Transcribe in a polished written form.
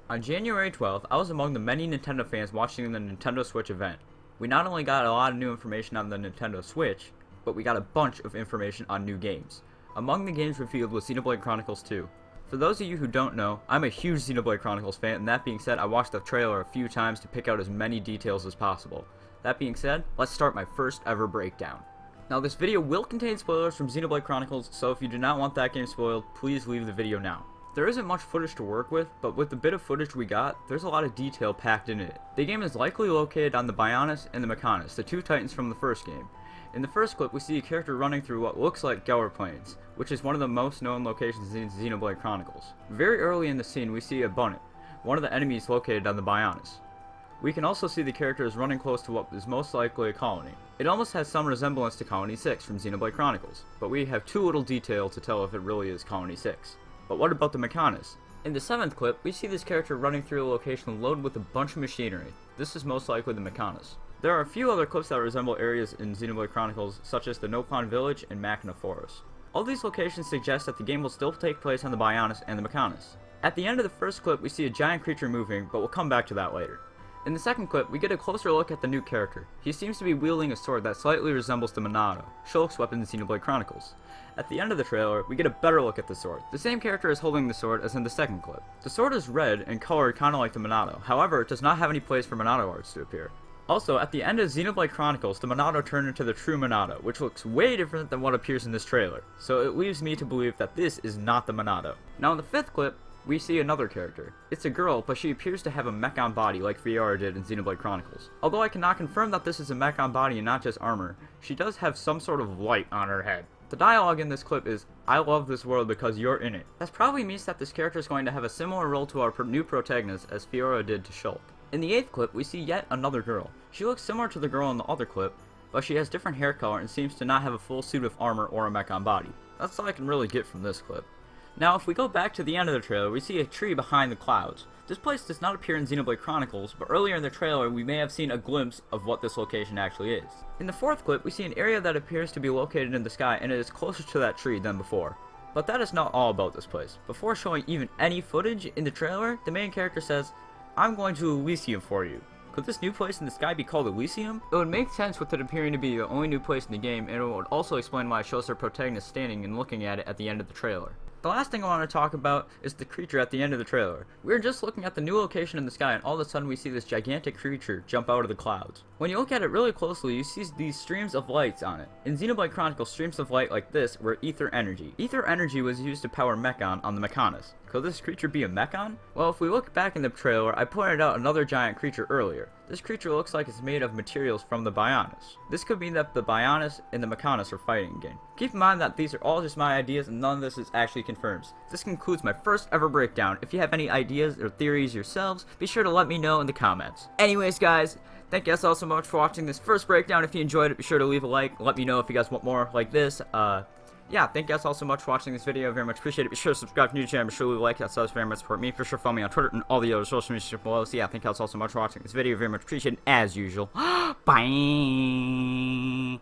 On January 12th, I was among the many Nintendo fans watching the Nintendo Switch event. We not only got a lot of new information on the Nintendo Switch, but we got a bunch of information on new games. Among the games revealed was Xenoblade Chronicles 2. For those of you who don't know, I'm a huge Xenoblade Chronicles fan, and that being said, I watched the trailer a few times to pick out as many details as possible. That being said, let's start my first ever breakdown. Now this video will contain spoilers from Xenoblade Chronicles, so if you do not want that game spoiled, please leave the video now. There isn't much footage to work with, but with the bit of footage we got, there's a lot of detail packed in it. The game is likely located on the Bionis and the Mechonis, the two titans from the first game. In the first clip, we see a character running through what looks like Geller Plains, which is one of the most known locations in Xenoblade Chronicles. Very early in the scene, we see a Bunnet, one of the enemies located on the Bionis. We can also see the character is running close to what is most likely a colony. It almost has some resemblance to Colony 6 from Xenoblade Chronicles, but we have too little detail to tell if it really is Colony 6. But what about the Mechonis? In the 7th clip, we see this character running through a location loaded with a bunch of machinery. This is most likely the Mechonis. There are a few other clips that resemble areas in Xenoblade Chronicles, such as the Nopon Village and Machina Forest. All these locations suggest that the game will still take place on the Bionis and the Mechonis. At the end of the first clip, we see a giant creature moving, but we'll come back to that later. In the second clip, we get a closer look at the new character. He seems to be wielding a sword that slightly resembles the Monado, Shulk's weapon in Xenoblade Chronicles. At the end of the trailer, we get a better look at the sword. The same character is holding the sword as in the second clip. The sword is red and colored kinda like the Monado, however, it does not have any place for Monado arts to appear. Also, at the end of Xenoblade Chronicles, the Monado turned into the true Monado, which looks way different than what appears in this trailer, so it leaves me to believe that this is not the Monado. Now in the 5th clip, we see another character. It's a girl, but she appears to have a mech-on body like Fiora did in Xenoblade Chronicles. Although I cannot confirm that this is a mech-on body and not just armor, she does have some sort of light on her head. The dialogue in this clip is, "I love this world because you're in it." That probably means that this character is going to have a similar role to our new protagonist as Fiora did to Shulk. In the 8th clip, we see yet another girl. She looks similar to the girl in the other clip, but she has different hair color and seems to not have a full suit of armor or a mech-on body. That's all I can really get from this clip. Now, if we go back to the end of the trailer, we see a tree behind the clouds. This place does not appear in Xenoblade Chronicles, but earlier in the trailer, we may have seen a glimpse of what this location actually is. In the 4th clip, we see an area that appears to be located in the sky, and it is closer to that tree than before. But that is not all about this place. Before showing even any footage in the trailer, the main character says, "I'm going to Elysium for you." Could this new place in the sky be called Elysium? It would make sense with it appearing to be the only new place in the game, and it would also explain why it shows our protagonist standing and looking at it at the end of the trailer. The last thing I want to talk about is the creature at the end of the trailer. We were just looking at the new location in the sky, and all of a sudden we see this gigantic creature jump out of the clouds. When you look at it really closely, you see these streams of lights on it. In Xenoblade Chronicles, streams of light like this were ether energy. Ether energy was used to power Mechon on the Mechonis. Could this creature be a Mechon? Well, if we look back in the trailer, I pointed out another giant creature earlier. This creature looks like it's made of materials from the Bionis. This could mean that the Bionis and the Mechonis are fighting again. Keep in mind that these are all just my ideas and none of this is actually confirmed. This concludes my first ever breakdown. If you have any ideas or theories yourselves, be sure to let me know in the comments. Anyways guys, thank you guys all so much for watching this first breakdown. If you enjoyed it, be sure to leave a like. Let me know if you guys want more like this. Yeah, thank you guys all so much for watching this video. Very much appreciate it. Be sure to subscribe to the new channel. Be sure to leave a like. That does very much support me. For sure, follow me on Twitter and all the other social media below. So yeah, thank you guys all so much for watching this video. Very much appreciate it as usual. Bye.